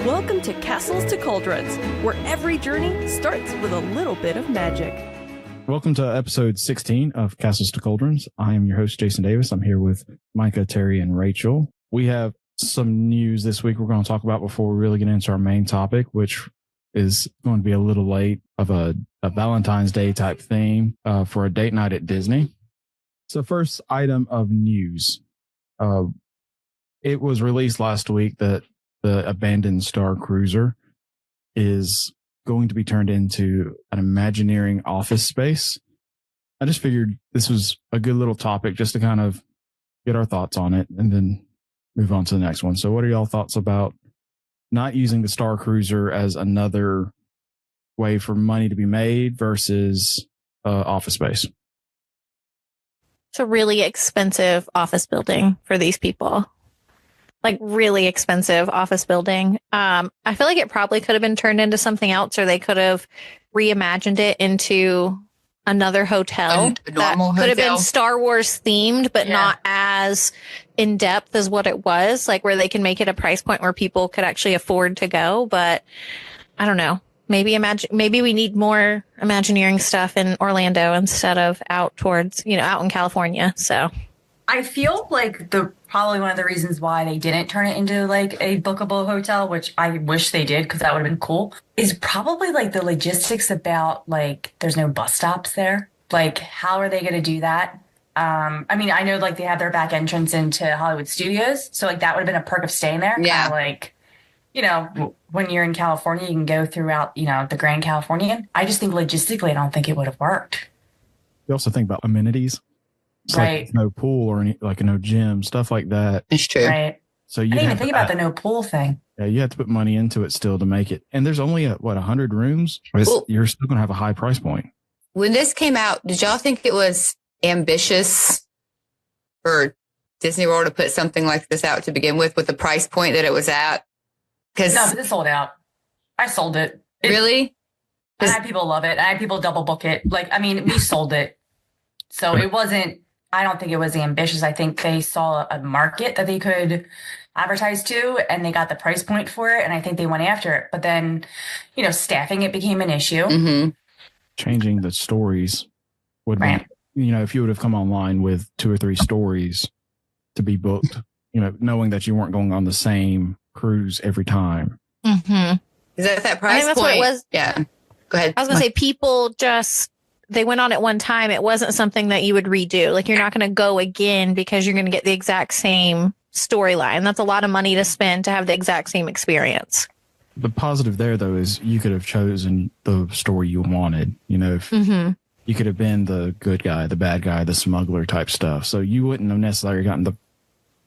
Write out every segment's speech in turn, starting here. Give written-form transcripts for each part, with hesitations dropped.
Welcome to Castles to Cauldrons, where every journey starts with a little bit of magic. Welcome to episode 16 of Castles to Cauldrons. I am your host, Jason Davis. I'm here with Micah, Terry, and Rachel. We have some news this week we're going to talk about before we really get into our main topic, which is going to be a little late of a Valentine's Day type theme for a date night at Disney. So first item of news. It was released last week that the abandoned Star Cruiser is going to be turned into an Imagineering office space. I just figured this was a good little topic just to kind of get our thoughts on it and then move on to the next one. So what are y'all thoughts about not using the Star Cruiser as another way for money to be made versus office space? It's a really expensive office building for these people. Like really expensive office building. I feel like it probably could have been turned into something else, or they could have reimagined it into another hotel. A normal that could have hotel. been Star Wars themed, but not as in depth as what it was. Like where they can make it a price point where people could actually afford to go. But I don't know. Maybe we need more Imagineering stuff in Orlando instead of out towards, out in California. So I feel like probably one of the reasons why they didn't turn it into like a bookable hotel, which I wish they did because that would have been cool, is probably like the logistics about like there's no bus stops there. Like, how are they going to do that? I mean, I know like they have their back entrance into Hollywood Studios, so like that would have been a perk of staying there. Yeah. Kinda like, when you're in California, you can go throughout, the Grand Californian. I just think logistically, I don't think it would have worked. You also think about amenities. It's Right. like no pool or any, like no gym, stuff like that. It's true. Right. So I you didn't even think about the no pool thing. Yeah, you have to put money into it still to make it. And there's only 100 rooms. Well- You're still going to have a high price point. When this came out, did y'all think it was ambitious for Disney World to put something like this out to begin with the price point that it was at? Because No, but it sold out. I sold it. really, I had people love it. I had people double book it. Like, I mean, we sold it. So it wasn't, I don't think it was ambitious. I think they saw a market that they could advertise to and they got the price point for it. And I think they went after it. But then, staffing it became an issue. mm-hmm. Changing the stories would Right. be, if you would have come online with 2 or 3 stories to be booked, knowing that you weren't going on the same cruise every time. mm-hmm. Is that price that's point? what it was. Yeah. Go ahead. I was going to say people they went on at one time. It wasn't something that you would redo. Like you're not going to go again because you're going to get the exact same storyline. That's a lot of money to spend to have the exact same experience. The positive there, though, is you could have chosen the story you wanted. If Mm-hmm. you could have been the good guy, the bad guy, the smuggler type stuff. So you wouldn't have necessarily gotten the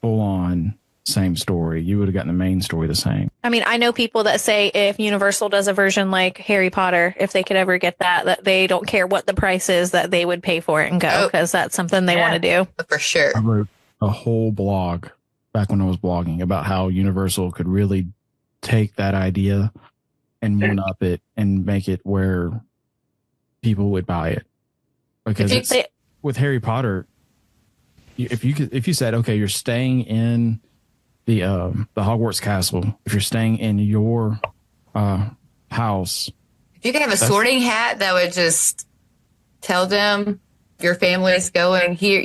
full-on same story. You would have gotten the main story the same. I mean, I know people that say if Universal does a version like Harry Potter, if they could ever get that they don't care what the price is, that they would pay for it and go because that's something they want to do. For sure. I wrote a whole blog back when I was blogging about how Universal could really take that idea and one up it and make it where people would buy it. Because with Harry Potter, if you said, okay, you're staying in the Hogwarts castle, if you're staying in your house, If you could have a sorting hat that would just tell them your family's going here,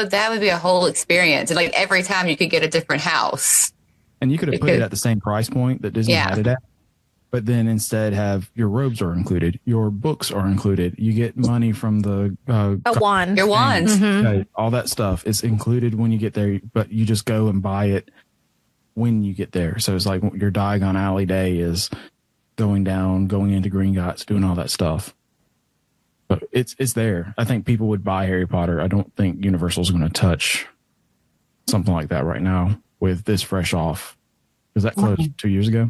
that would be a whole experience. And like every time you could get a different house. and you could have put it at the same price point that Disney had it at, but then instead have your robes are included, your books are included, you get money from the A wand. Your wands. Mhm. all that stuff is included when you get there, but you just go and buy it when you get there. So it's like your Diagon Alley day is going into Green Gots, doing all that stuff. But it's there. I think people would buy Harry Potter. I don't think Universal's going to touch something like that right now with this fresh off. Was that closed 2 years ago?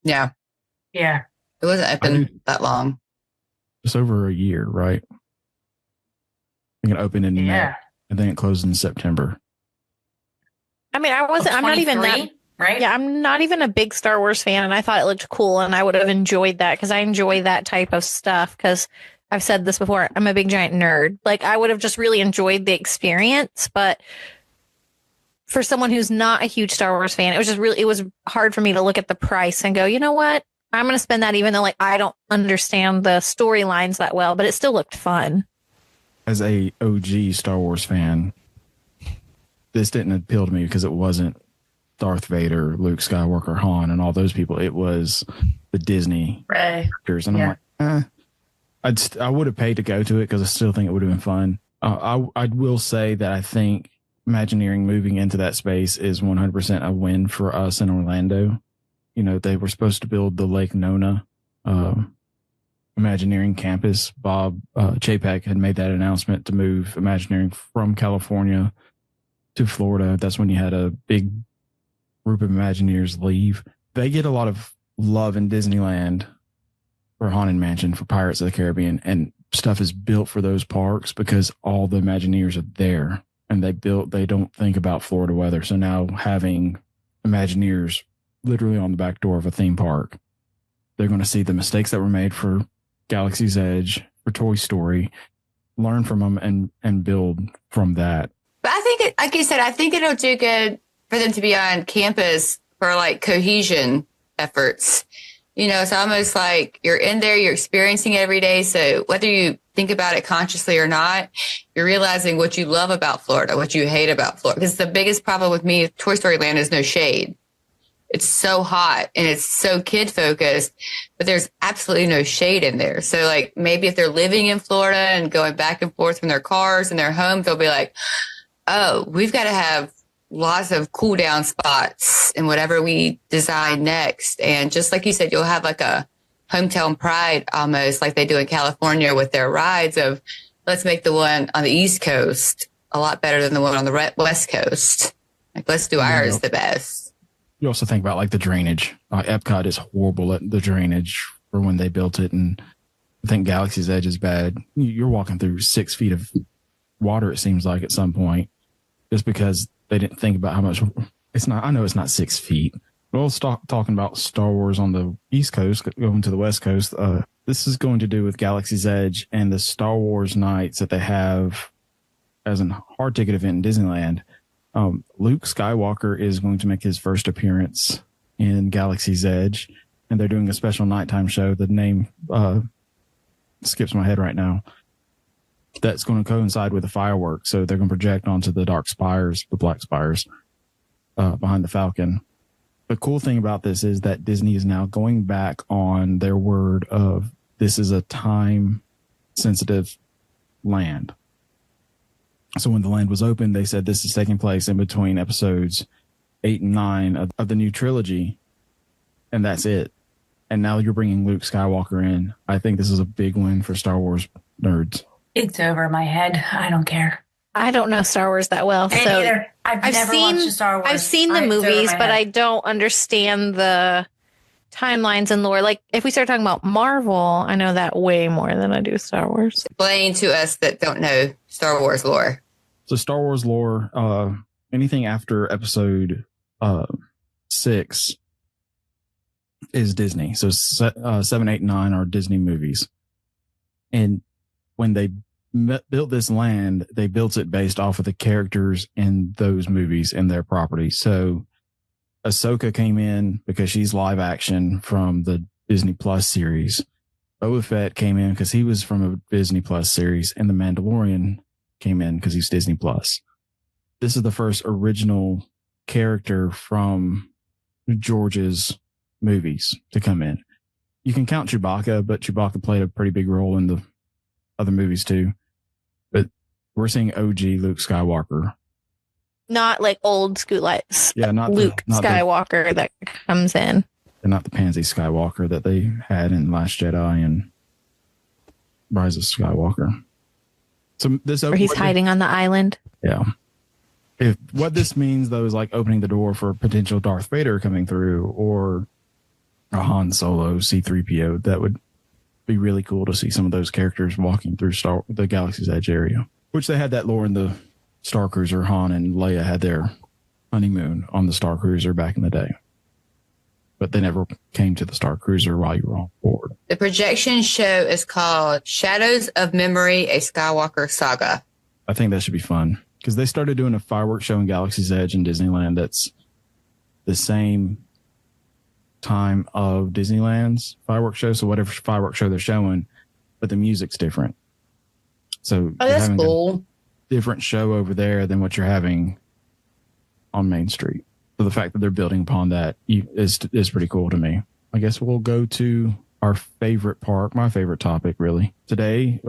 Yeah. Yeah. It wasn't open that long. Just over a year, right? I think it opened in May, Yeah. and then it closed in September. I mean, I'm not even that. 23, right? Yeah, I'm not even a big Star Wars fan, and I thought it looked cool, and I would have enjoyed that because I enjoy that type of stuff. Because I've said this before, I'm a big giant nerd. Like, I would have just really enjoyed the experience, but for someone who's not a huge Star Wars fan, it was hard for me to look at the price and go, you know what? I'm going to spend that, even though like I don't understand the storylines that well, but it still looked fun. As a OG Star Wars fan, this didn't appeal to me because it wasn't Darth Vader, Luke Skywalker, Han, and all those people. It was the Disney characters, and I'm like, I would have paid to go to it because I still think it would have been fun. I will say that I think Imagineering moving into that space is 100% a win for us in Orlando. You know, they were supposed to build the Lake Nona Imagineering campus. Bob Chapek had made that announcement to move Imagineering from California to Florida. That's when you had a big group of Imagineers leave. They get a lot of love in Disneyland for Haunted Mansion, for Pirates of the Caribbean, and stuff is built for those parks because all the Imagineers are there, and they don't think about Florida weather. So now having Imagineers literally on the back door of a theme park, they're going to see the mistakes that were made for Galaxy's Edge, for Toy Story, learn from them and build from that. But I think, like you said, I think it'll do good for them to be on campus for like cohesion efforts. You know, it's almost like you're in there, you're experiencing it every day. So whether you think about it consciously or not, you're realizing what you love about Florida, what you hate about Florida. Because the biggest problem with me, Toy Story Land, is no shade. It's so hot and it's so kid focused, but there's absolutely no shade in there. So like maybe if they're living in Florida and going back and forth from their cars and their homes, they'll be like, oh, we've got to have lots of cool down spots in whatever we design next. And just like you said, you'll have like a hometown pride almost like they do in California with their rides of let's make the one on the East Coast a lot better than the one on the West Coast. Like let's do ours the best. You also think about like the drainage. Epcot is horrible at the drainage for when they built it. And I think Galaxy's Edge is bad. You're walking through 6 feet of water, it seems like, at some point, just because they didn't think about how much it's not. I know it's not 6 feet. We'll start talking about Star Wars on the East Coast, going to the West Coast. This is going to do with Galaxy's Edge and the Star Wars nights that they have as a hard ticket event in Disneyland. Luke Skywalker is going to make his first appearance in Galaxy's Edge, and they're doing a special nighttime show. The name skips my head right now. That's going to coincide with the fireworks. So they're going to project onto the dark spires, the black spires, behind the Falcon. The cool thing about this is that Disney is now going back on their word of this is a time sensitive land. So when the land was open, they said this is taking place in between episodes 8 and 9 of the new trilogy. And that's it. And now you're bringing Luke Skywalker in. I think this is a big win for Star Wars nerds. It's over my head. I don't care. I don't know Star Wars that well. Me neither. I've never watched Star Wars. I've seen the movies, but I don't understand the timelines and lore. Like if we start talking about Marvel, I know that way more than I do Star Wars. Explain to us that don't know Star Wars lore. So Star Wars lore, anything after episode 6 is Disney. So 7, 8, 9 are Disney movies. And when they built this land, they built it based off of the characters in those movies and their property. So Ahsoka came in because she's live action from the Disney Plus series. Boba Fett came in because he was from a Disney Plus series, and The Mandalorian came in because he's Disney Plus. This is the first original character from George's movies to come in. You can count Chewbacca, but Chewbacca played a pretty big role in the other movies too. But we're seeing OG Luke Skywalker. Not like old school, like not Luke Skywalker that comes in. And not the pansy Skywalker that they had in Last Jedi and Rise of Skywalker. So this where he's hiding on the island. Yeah. If what this means though is like opening the door for potential Darth Vader coming through or a Han Solo, C-3PO, that would be really cool to see some of those characters walking through the Galaxy's Edge area, which they had that lore in the Star Cruiser. Han and Leia had their honeymoon on the Star Cruiser back in the day, but they never came to the Star Cruiser while you were on board. The projection show is called Shadows of Memory, a Skywalker Saga. I think that should be fun. because they started doing a fireworks show in Galaxy's Edge in Disneyland that's the same time of Disneyland's fireworks show. So whatever fireworks show they're showing, but the music's different. So that's cool. Different show over there than what you're having on Main Street. So the fact that they're building upon that is pretty cool to me. I guess we'll go to our favorite park, my favorite topic, really. Today,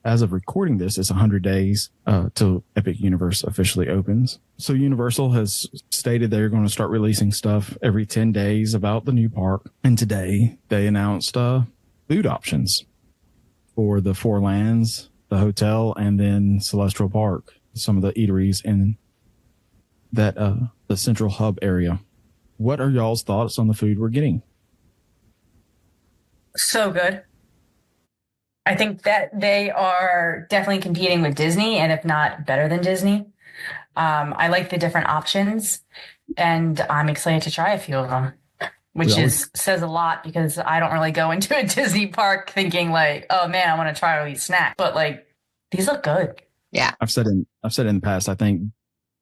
as of recording this, it's 100 days till Epic Universe officially opens. So Universal has stated they're going to start releasing stuff every 10 days about the new park. And today, they announced food options for the Four Lands, the hotel, and then Celestial Park, some of the eateries in that the central hub area. What are y'all's thoughts on the food we're getting? So good. I think that they are definitely competing with Disney, and if not better than Disney. I like the different options, and I'm excited to try a few of them, which says a lot because I don't really go into a Disney park thinking like, oh man, I want to try all these snacks, but like these look good. Yeah, I've said in the past, I think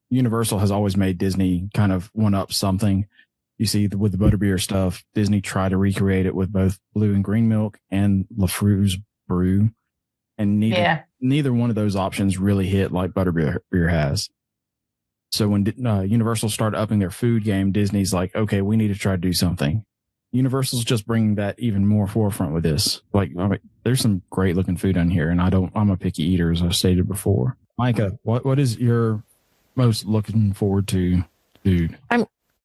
Universal has always made Disney kind of one up something. You see with the butterbeer stuff, Disney tried to recreate it with both blue and green milk and Lafru's brew. And neither one of those options really hit like butterbeer has. So when Universal started upping their food game, Disney's like, okay, we need to try to do something. Universal's just bringing that even more forefront with this. Like, I mean, there's some great looking food on here, and I'm a picky eater, as I've stated before. Micah, what is your most looking forward to food?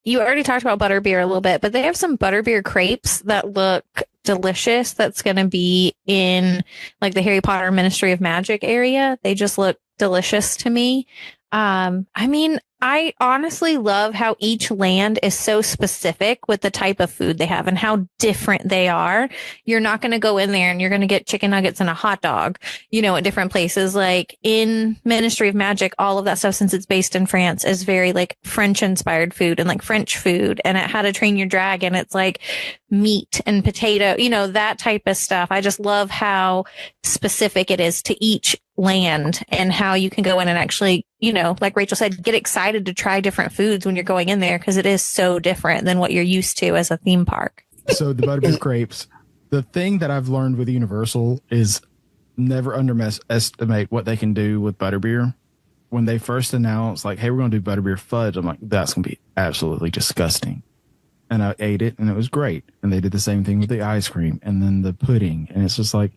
You already talked about butterbeer a little bit, but they have some butterbeer crepes that look delicious. That's going to be in like the Harry Potter Ministry of Magic area. They just look delicious to me. I mean, I honestly love how each land is so specific with the type of food they have and how different they are. You're not going to go in there and you're going to get chicken nuggets and a hot dog, at different places. Like in Ministry of Magic, all of that stuff, since it's based in France, is very like French inspired food and like French food. And at How to Train Your Dragon, it's like meat and potato, that type of stuff. I just love how specific it is to each land and how you can go in and actually, like Rachel said, get excited to try different foods when you're going in there because it is so different than what you're used to as a theme park. So the butterbeer crepes, the thing that I've learned with Universal is never underestimate what they can do with butterbeer. When they first announced like, hey, we're going to do butterbeer fudge, I'm like, that's going to be absolutely disgusting. And I ate it and it was great. And they did the same thing with the ice cream and then the pudding. And it's just like,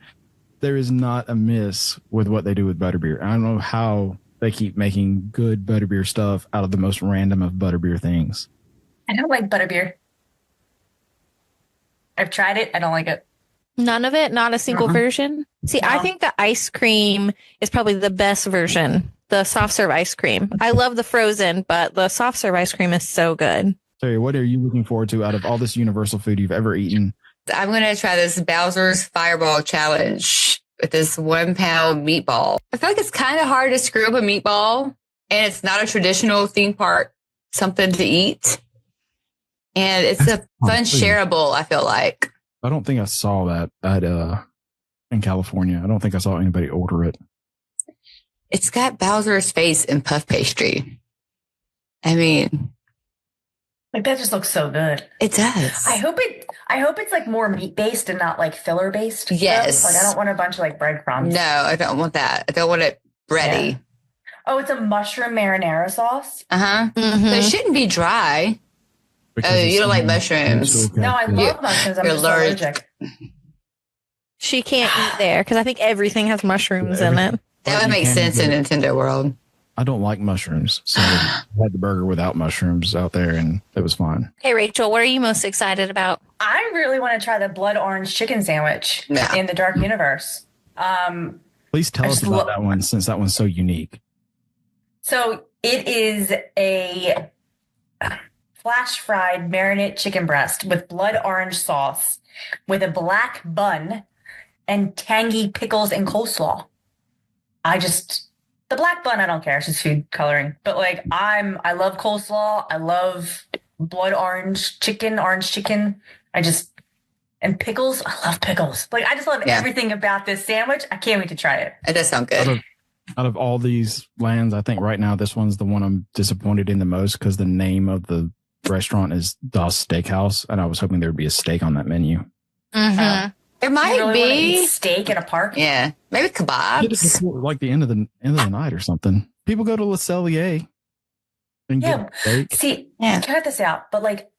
there is not a miss with what they do with butterbeer. I don't know how they keep making good butterbeer stuff out of the most random of butterbeer things. I don't like butterbeer. I've tried it. I don't like it. None of it? Not a single version? See, no. I think the ice cream is probably the best version. The soft serve ice cream. I love the frozen, but the soft serve ice cream is so good. Terry, what are you looking forward to out of all this Universal food you've ever eaten? I'm going to try this Bowser's Fireball Challenge with this 1 pound meatball. I feel like it's kind of hard to screw up a meatball, and it's not a traditional theme park something to eat. And it's a fun shareable, I feel like. I don't think I saw that in California. I don't think I saw anybody order it. It's got Bowser's face in puff pastry. I mean, like that just looks so good. It does. I hope it's like more meat based and not like filler based. Yes. Like I don't want a bunch of like breadcrumbs. No, I don't want that. I don't want it bready. Yeah. Oh, it's a mushroom marinara sauce. Mm-hmm. So it shouldn't be dry. Oh, you don't like mushrooms? No, I love mushrooms. I'm just allergic. She can't eat there because I think everything has mushrooms in it. That would make sense in Nintendo World. I don't like mushrooms, so I had the burger without mushrooms out there, and it was fine. Hey, Rachel, what are you most excited about? I really want to try the blood orange chicken sandwich in the Dark Universe. Please tell us about that one, since that one's so unique. So it is a flash fried marinade chicken breast with blood orange sauce, with a black bun and tangy pickles and coleslaw. The black bun, I don't care. It's just food coloring. But like, I love coleslaw. I love blood orange chicken. And pickles. I love pickles. Like, I just love everything about this sandwich. I can't wait to try it. It does sound good. Out of all these lands, I think right now this one's the one I'm disappointed in the most because the name of the restaurant is Das Steakhouse, and I was hoping there would be a steak on that menu. Mm-hmm. There You might really want to eat be. steak at a park? Yeah, maybe Get it kebabs. before, like the end of the night or something. People go to Le Cellier and Yeah. get steak. See, Yeah. cut this out. But like,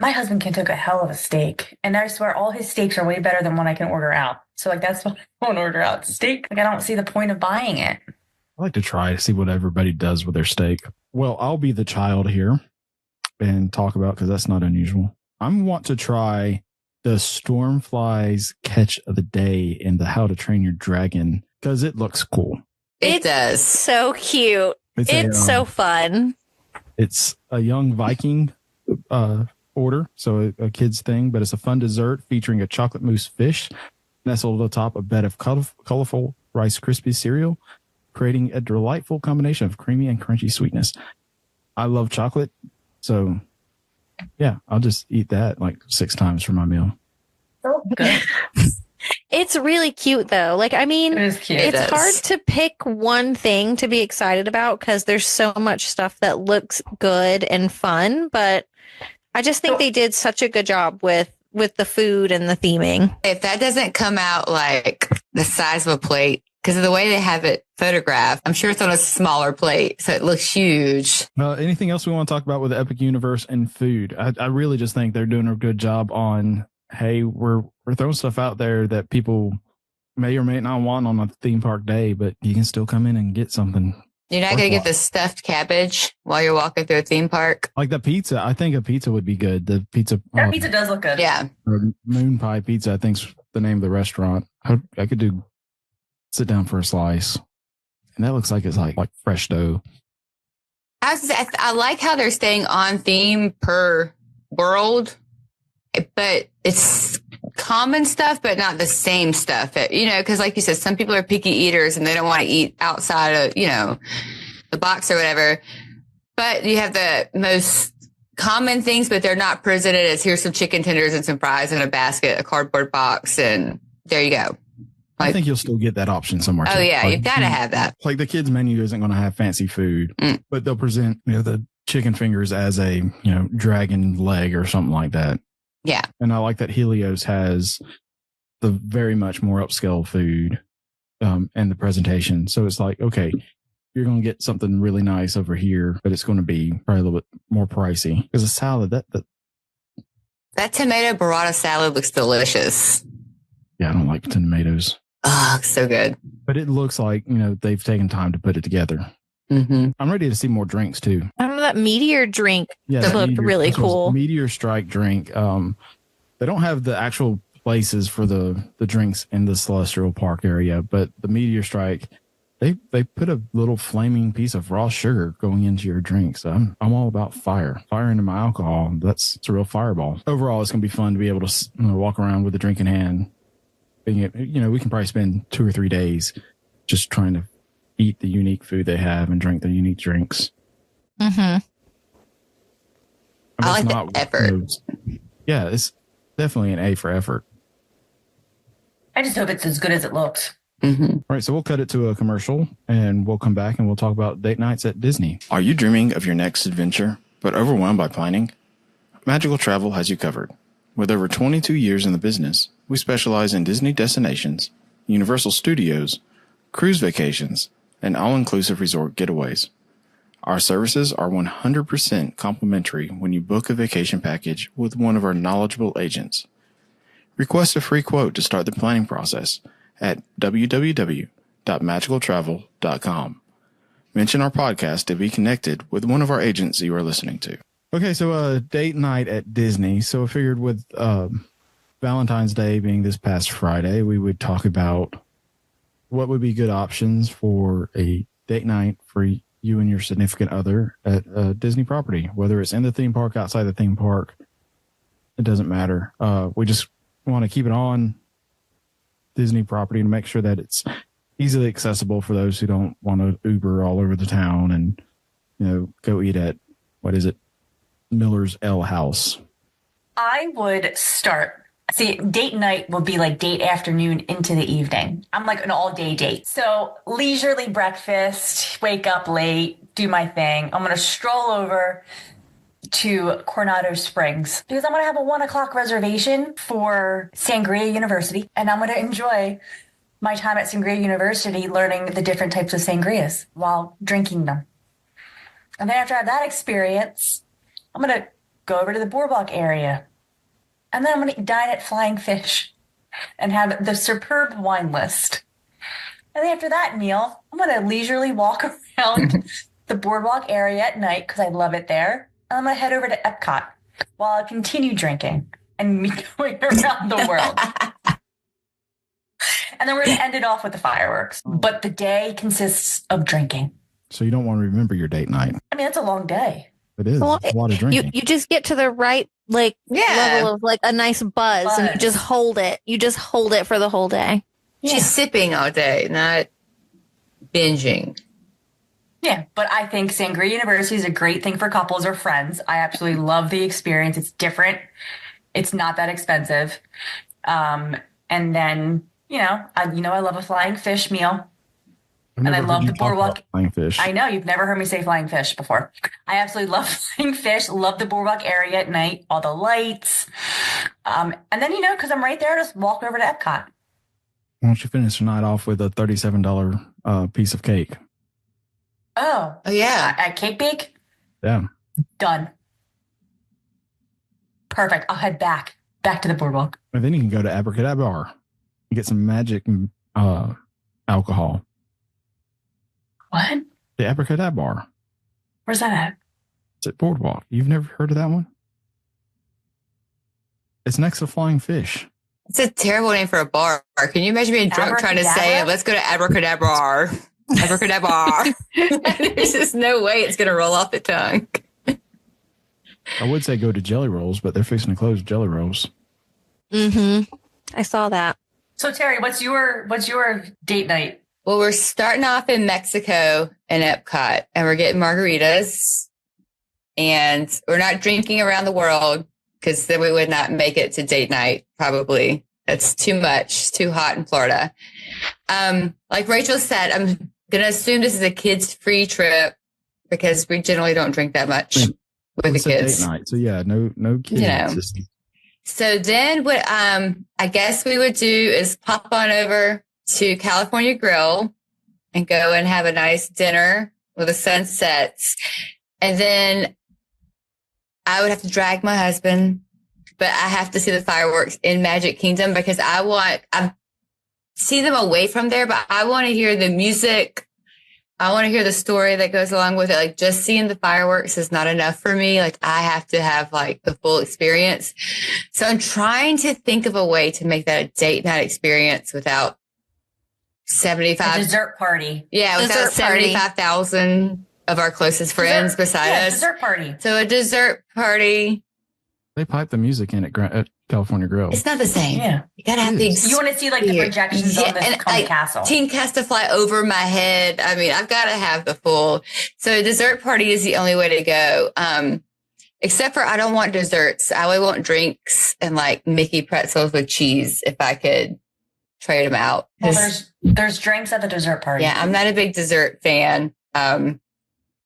my husband can cook a hell of a steak, and I swear all his steaks are way better than one I can order out. So like, that's why I won't order out steak. Like, I don't see the point of buying it. I like to try to see what everybody does with their steak. Well, I'll be the child here and talk about, because that's not unusual. I want to try the Stormfly's catch of the day in the How to Train Your Dragon, because it looks cool. It does. So cute. It's so fun. It's a young Viking order, so a kid's thing, but it's a fun dessert featuring a chocolate mousse fish nestled atop a bed of colorful Rice Krispies cereal, creating a delightful combination of creamy and crunchy sweetness. I love chocolate, so yeah, I'll just eat that like 6 times for my meal. So good. It's really cute though. Like, I mean, It is cute. It it's is. hard to pick one thing to be excited about because there's so much stuff that looks good and fun, but I just think they did such a good job with the food and the theming. If that doesn't come out like the size of a plate, because of the way they have it photographed, I'm sure it's on a smaller plate, so it looks huge. Anything else we want to talk about with the Epic Universe and food? I really just think they're doing a good job on, hey, we're throwing stuff out there that people may or may not want on a theme park day, but you can still come in and get something. You're not going to get the stuffed cabbage while you're walking through a theme park. Like the pizza, I think a pizza would be good. The pizza, That pizza does look good. Yeah. Moon Pie Pizza, I think's the name of the restaurant. I could sit down for a slice, and that looks like it's like fresh dough. I like how they're staying on theme per world, but it's common stuff, but not the same stuff. Because like you said, some people are picky eaters and they don't want to eat outside of, the box or whatever. But you have the most common things, but they're not presented as here's some chicken tenders and some fries in a basket, a cardboard box, and there you go. I think you'll still get that option somewhere. Oh, too. yeah, you've got to have that. Like the kids' menu isn't going to have fancy food, but they'll present the chicken fingers as a dragon leg or something like that. Yeah. And I like that Helios has the very much more upscale food and the presentation. So it's like, okay, you're going to get something really nice over here, but it's going to be probably a little bit more pricey. Because a salad, That tomato burrata salad looks delicious. Yeah, I don't like tomatoes. Oh, so good. But it looks like, they've taken time to put it together. Mm-hmm. I'm ready to see more drinks too. I don't know, that meteor drink That looked really cool. Meteor Strike drink. They don't have the actual places for the drinks in the Celestial Park area, but the Meteor Strike, they put a little flaming piece of raw sugar going into your drink. So I'm all about fire into my alcohol. It's a real fireball. Overall, it's gonna be fun to be able to walk around with a drink in hand. We can probably spend 2 or 3 days just trying to eat the unique food they have and drink the unique drinks. Mm-hmm. I like the effort. Yeah, it's definitely an A for effort. I just hope it's as good as it looks. Mm-hmm. All right, so we'll cut it to a commercial and we'll come back and we'll talk about date nights at Disney. Are you dreaming of your next adventure, but overwhelmed by planning? Magical Travel has you covered. With over 22 years in the business, we specialize in Disney destinations, Universal Studios, cruise vacations, and all-inclusive resort getaways. Our services are 100% complimentary when you book a vacation package with one of our knowledgeable agents. Request a free quote to start the planning process at www.magicaltravel.com. Mention our podcast to be connected with one of our agents you are listening to. Okay, so date night at Disney. So I figured with Valentine's Day being this past Friday, we would talk about what would be good options for a date night for you and your significant other at a Disney property, whether it's in the theme park, outside the theme park. It doesn't matter. We just want to keep it on Disney property and make sure that it's easily accessible for those who don't want to Uber all over the town and, go eat at, what is it? Miller's Ale House. I would start See, date night will be like date afternoon into the evening. I'm like an all day date. So leisurely breakfast, wake up late, do my thing. I'm going to stroll over to Coronado Springs because I'm going to have a 1:00 reservation for Sangria University. And I'm going to enjoy my time at Sangria University learning the different types of sangrias while drinking them. And then after I have that experience, I'm going to go over to the boardwalk area. And then I'm going to dine at Flying Fish and have the superb wine list. And then after that meal, I'm going to leisurely walk around the boardwalk area at night because I love it there. And I'm going to head over to Epcot while I continue drinking and me going around the world. And then we're going to end it off with the fireworks. But the day consists of drinking. So you don't want to remember your date night. I mean, it's a long day. It is. Well, It's a lot of drinking. you just get to the right level of like a nice buzz, and you just hold it. You just hold it for the whole day. She's sipping all day, not binging. Yeah, but I think Sangria University is a great thing for couples or friends. I absolutely love the experience. It's different. It's not that expensive. And then, I love a Flying Fish meal. And I love the boardwalk. Flying Fish. I know you've never heard me say Flying Fish before. I absolutely love Flying Fish. Love the boardwalk area at night, all the lights. And then, because I'm right there, just walk over to Epcot. Why don't you finish the night off with a $37 piece of cake? Oh yeah. At Cake Bake? Yeah. Done. Perfect. I'll head back to the boardwalk. And then you can go to Abracadabra Bar and get some magic alcohol. What? The Abracadabra Bar. Where's that at? It's at Boardwalk. You've never heard of that one? It's next to Flying Fish. It's a terrible name for a bar. Can you imagine being drunk trying to say it? Let's go to Abracadabra. Abracadabra. There's just no way it's going to roll off the tongue. I would say go to Jelly Rolls, but they're fixing to close Jelly Rolls. Mm-hmm. I saw that. So Terry, what's your date night? Well, we're starting off in Mexico and Epcot, and we're getting margaritas, and we're not drinking around the world because then we would not make it to date night. Probably that's too much. It's too hot in Florida. Like Rachel said, I'm going to assume this is a kids-free trip because we generally don't drink that much with the kids. Date night, so yeah, no kids. So then what I guess we would do is pop on over to California Grill and go and have a nice dinner with the sunsets. And then I would have to drag my husband, but I have to see the fireworks in Magic Kingdom because I see them away from there, but I want to hear the music. I want to hear the story that goes along with it. Like just seeing the fireworks is not enough for me. Like I have to have like the full experience. So I'm trying to think of a way to make that a date night experience without 75 a dessert party. Yeah, without 75,000 of our closest friends beside us. Dessert party. So a dessert party. They pipe the music in at California Grill. It's not the same. Yeah. You gotta have You want to see like the projections on the castle. Tink has to fly over my head. I mean, I've got to have the full. So a dessert party is the only way to go. Except for I don't want desserts. I only want drinks and like Mickey pretzels with cheese if I could trade them out. Well, there's drinks at the dessert party. Yeah, I'm not a big dessert fan.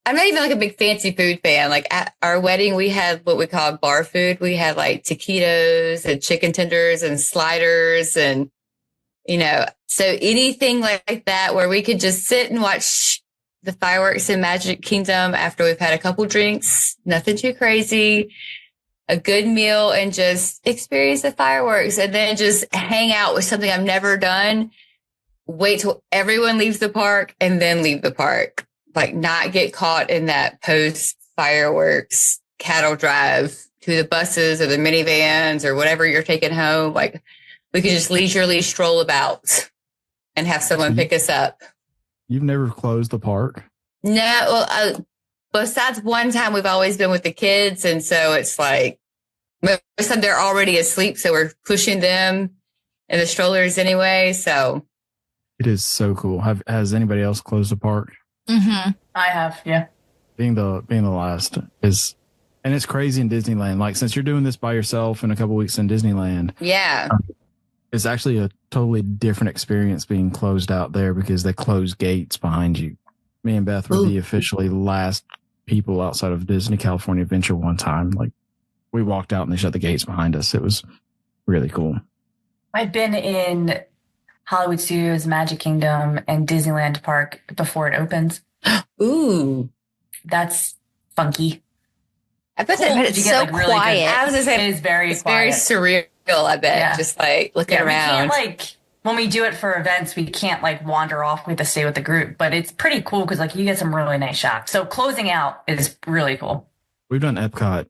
I'm not even like a big fancy food fan. Like at our wedding, we had what we call bar food. We had like taquitos and chicken tenders and sliders and, so anything like that where we could just sit and watch the fireworks in Magic Kingdom after we've had a couple drinks, nothing too crazy, a good meal and just experience the fireworks and then just hang out with something I've never done. Wait till everyone leaves the park and then leave the park. Like not get caught in that post fireworks cattle drive to the buses or the minivans or whatever you're taking home. Like we could just leisurely stroll about and have someone pick us up. You've never closed the park? No. Well, besides one time we've always been with the kids. And so it's like most of the time they're already asleep. So we're pushing them in the strollers anyway. So it is so cool. Has anybody else closed the park? Mm-hmm. I have, yeah. Being the last is And it's crazy in Disneyland. Like, since you're doing this by yourself in a couple weeks in Disneyland, Yeah. it's actually a totally different experience being closed out there because they close gates behind you. Me and Beth were the officially last people outside of Disney California Adventure one time. Like, we walked out and they shut the gates behind us. It was really cool. I've been in Hollywood Studios, Magic Kingdom, and Disneyland Park before it opens. Ooh. That's funky. I bet Cool, that, but it's You so get, like, really quiet. good- I was gonna say, It is very it's very quiet. surreal, I bet. Yeah. Just like looking Yeah, we around. can't, like, when we do it for events, we can't, like, wander off. We have to stay with the group. But it's pretty cool because, like, you get some really nice shots. So closing out is really cool. We've done Epcot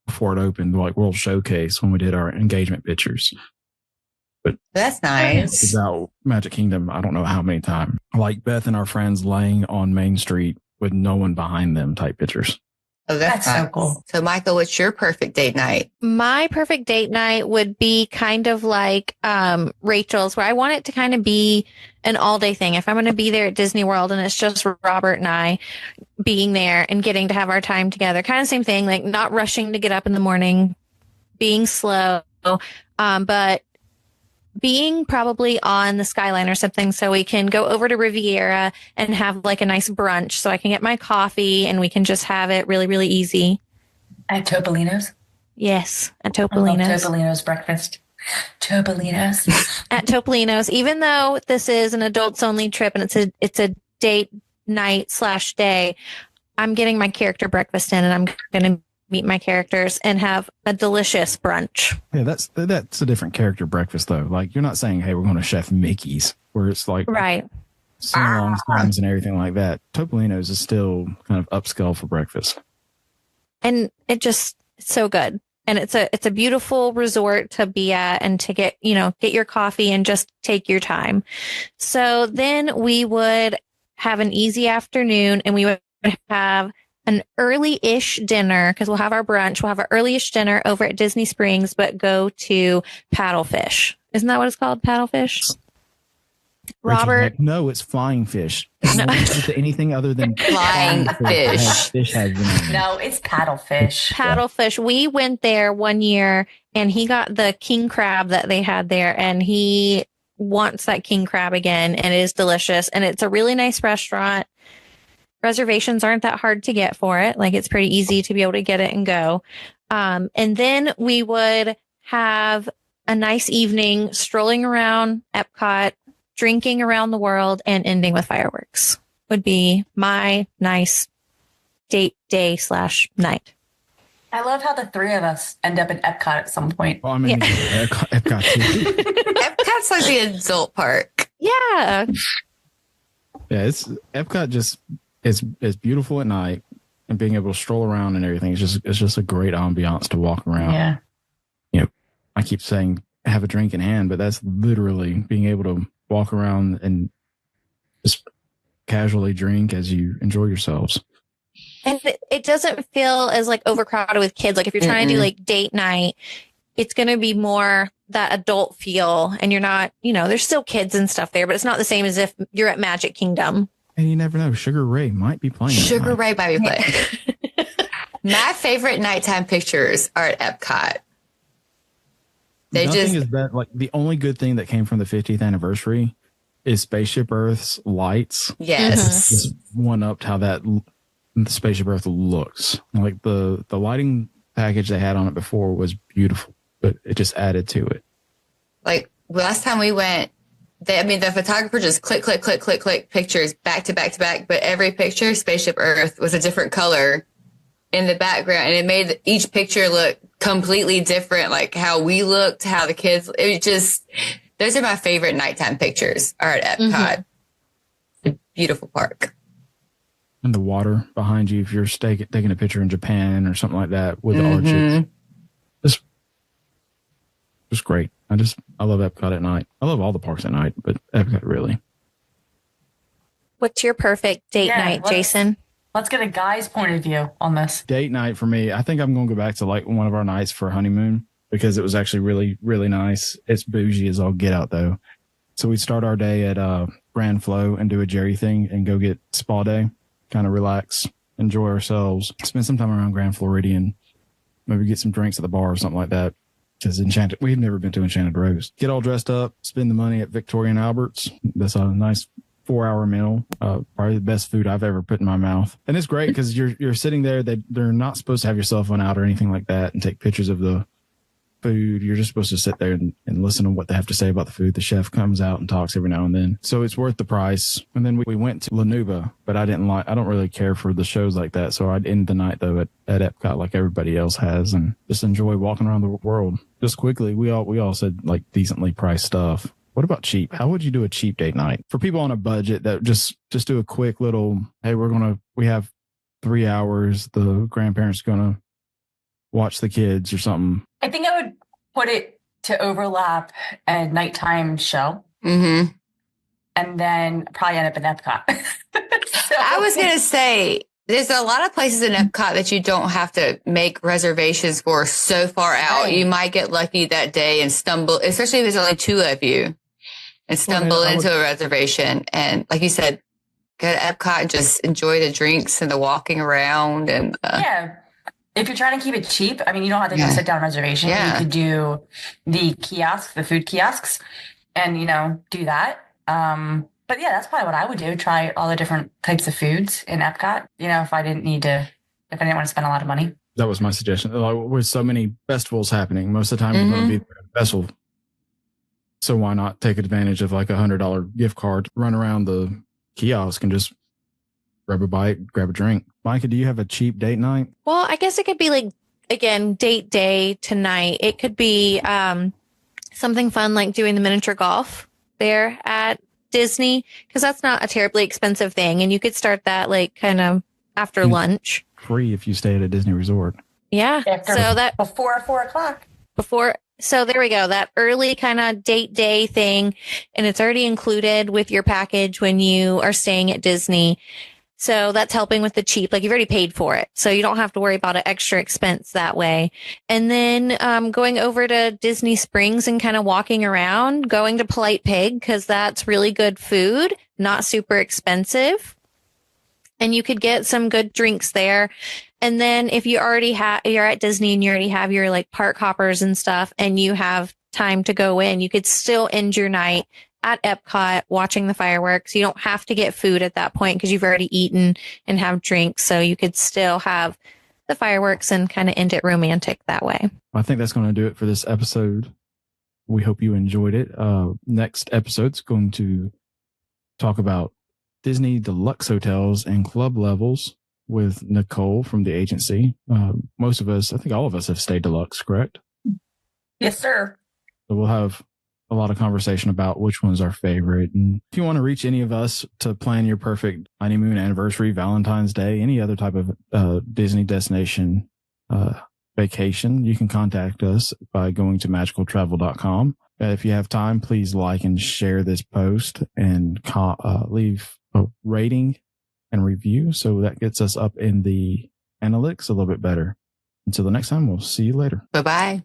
before it opened, like World Showcase, when we did our engagement pictures. That's nice. About Magic Kingdom, I don't know how many times. Like Beth and our friends laying on Main Street with no one behind them type pictures. Oh, That's so nice. cool. So, Michael, what's your perfect date night? My perfect date night would be kind of like Rachel's, where I want it to kind of be an all day thing. If I'm going to be there at Disney World and it's just Robert and I being there and getting to have our time together, kind of same thing, like not rushing to get up in the morning, being slow, but being probably on the Skyline or something so we can go over to Riviera and have like a nice brunch so I can get my coffee and we can just have it really, really easy. At Topolino's. Yes, at I love Topolino's. Topolino's breakfast. Topolino's. At Topolino's, even though this is an adults only trip and it's a date night / day, I'm getting my character breakfast in and I'm going to meet my characters and have a delicious brunch. Yeah, that's a different character breakfast though. Like, you're not saying, hey, we're going to Chef Mickey's, where it's like Right. sing-along songs and everything like that. Topolino's is still kind of upscale for breakfast. And it's so good. And it's a beautiful resort to be at and to get your coffee and just take your time. So then we would have an easy afternoon and we would have an early-ish dinner because we'll have our brunch. We'll have our early-ish dinner over at Disney Springs, but go to Paddlefish. Isn't that what it's called? Paddlefish? Robert? Like, no, it's flying fish. No. Anything other than Flying fish. Fish has the name. No, it's paddlefish. Paddlefish. We went there one year and he got the king crab that they had there and he wants that king crab again and it is delicious. And it's a really nice restaurant. Reservations aren't that hard to get for it. Like, it's pretty easy to be able to get it and go. And then we would have a nice evening strolling around Epcot, drinking around the world, and ending with fireworks would be my nice date day / night. I love how the three of us end up in Epcot at some point. Well, I mean, Epcot too. Epcot's like the adult park. Yeah. Yeah, Epcot just is beautiful at night, and being able to stroll around and everything. It's just a great ambiance to walk around. Yeah. You know, I keep saying have a drink in hand, but that's literally being able to walk around and just casually drink as you enjoy yourselves. And it doesn't feel as like overcrowded with kids. Like if you're trying to do like date night, it's going to be more that adult feel and you're not, there's still kids and stuff there, but it's not the same as if you're at Magic Kingdom. And you never know. Sugar Ray might be playing. Sugar Ray might be playing. My favorite nighttime pictures are at Epcot. Nothing is that, like, the only good thing that came from the 50th anniversary is Spaceship Earth's lights. Yes. Just one-upped how the Spaceship Earth looks. Like the lighting package they had on it before was beautiful, but it just added to it. Like last time we went, the photographer just click pictures back to back to back, but every picture, Spaceship Earth was a different color in the background, and it made each picture look completely different, like how we looked, how the kids, those are my favorite nighttime pictures are at Epcot. A beautiful park. And the water behind you, if you're taking a picture in Japan or something like that with the arches. Just great. I love Epcot at night. I love all the parks at night, but Epcot really. What's your perfect date night, Jason? Let's get a guy's point of view on this. Date night for me, I think I'm going to go back to like one of our nights for honeymoon because it was actually really, really nice. It's bougie as all get out though. So we start our day at Grand Flow and do a Jerry thing and go get spa day, kind of relax, enjoy ourselves, spend some time around Grand Floridian, maybe get some drinks at the bar or something like that. Because we've never been to Enchanted Rose. Get all dressed up, spend the money at Victoria and Albert's. That's a nice 4-hour meal. Probably the best food I've ever put in my mouth. And it's great because you're sitting there. They're not supposed to have your cell phone out or anything like that and take pictures of the food. You're just supposed to sit there and listen to what they have to say about the food. The chef comes out and talks every now and then. So it's worth the price. And then we went to Lanuba, but I don't really care for the shows like that. So I'd end the night though at Epcot like everybody else has and just enjoy walking around the world. Just quickly, we all said like decently priced stuff. What about cheap? How would you do a cheap date night for people on a budget that just do a quick little, hey, we have 3 hours. The grandparents going to watch the kids or something. I think I would put it to overlap a nighttime show. Mm-hmm. And then probably end up in Epcot. So, I was going to say, there's a lot of places in Epcot that you don't have to make reservations for so far out. Right. You might get lucky that day and stumble, especially if there's only 2 of you, and stumble into a reservation. And like you said, go to Epcot and just enjoy the drinks and the walking around. And yeah. If you're trying to keep it cheap, I mean, you don't have to do a sit down reservation. Yeah. You could do the food kiosks, and, do that. But yeah, that's probably what I would do. Try all the different types of foods in Epcot, if I didn't want to spend a lot of money. That was my suggestion. Like, with so many festivals happening, most of the time you're going to be there at a festival. So why not take advantage of like $100 gift card, run around the kiosk and just grab a bite, grab a drink. Micah, do you have a cheap date night? Well, I guess it could be like, again, date day tonight. It could be something fun like doing the miniature golf there at Disney, because that's not a terribly expensive thing. And you could start that like kind of after lunch. Free if you stay at a Disney resort. Yeah. Before 4:00. So there we go. That early kind of date day thing. And it's already included with your package when you are staying at Disney. So that's helping with the cheap, like you've already paid for it. So you don't have to worry about an extra expense that way. And then going over to Disney Springs and kind of walking around, going to Polite Pig, because that's really good food, not super expensive. And you could get some good drinks there. And then if you you're at Disney and you already have your like park hoppers and stuff, and you have time to go in, you could still end your night at Epcot watching the fireworks. You don't have to get food at that point because you've already eaten and have drinks. So you could still have the fireworks and kind of end it romantic that way. I think that's going to do it for this episode. We hope you enjoyed it. Next episode's going to talk about Disney deluxe hotels and club levels with Nicole from the agency. Most of us, I think all of us have stayed deluxe, correct? Yes, sir. So we'll have a lot of conversation about which one's our favorite. And if you want to reach any of us to plan your perfect honeymoon, anniversary, Valentine's Day, any other type of Disney destination vacation, you can contact us by going to magicaltravel.com. If you have time, please like and share this post and leave a rating and review so that gets us up in the analytics a little bit better. Until the next time, we'll see you later. Bye-bye.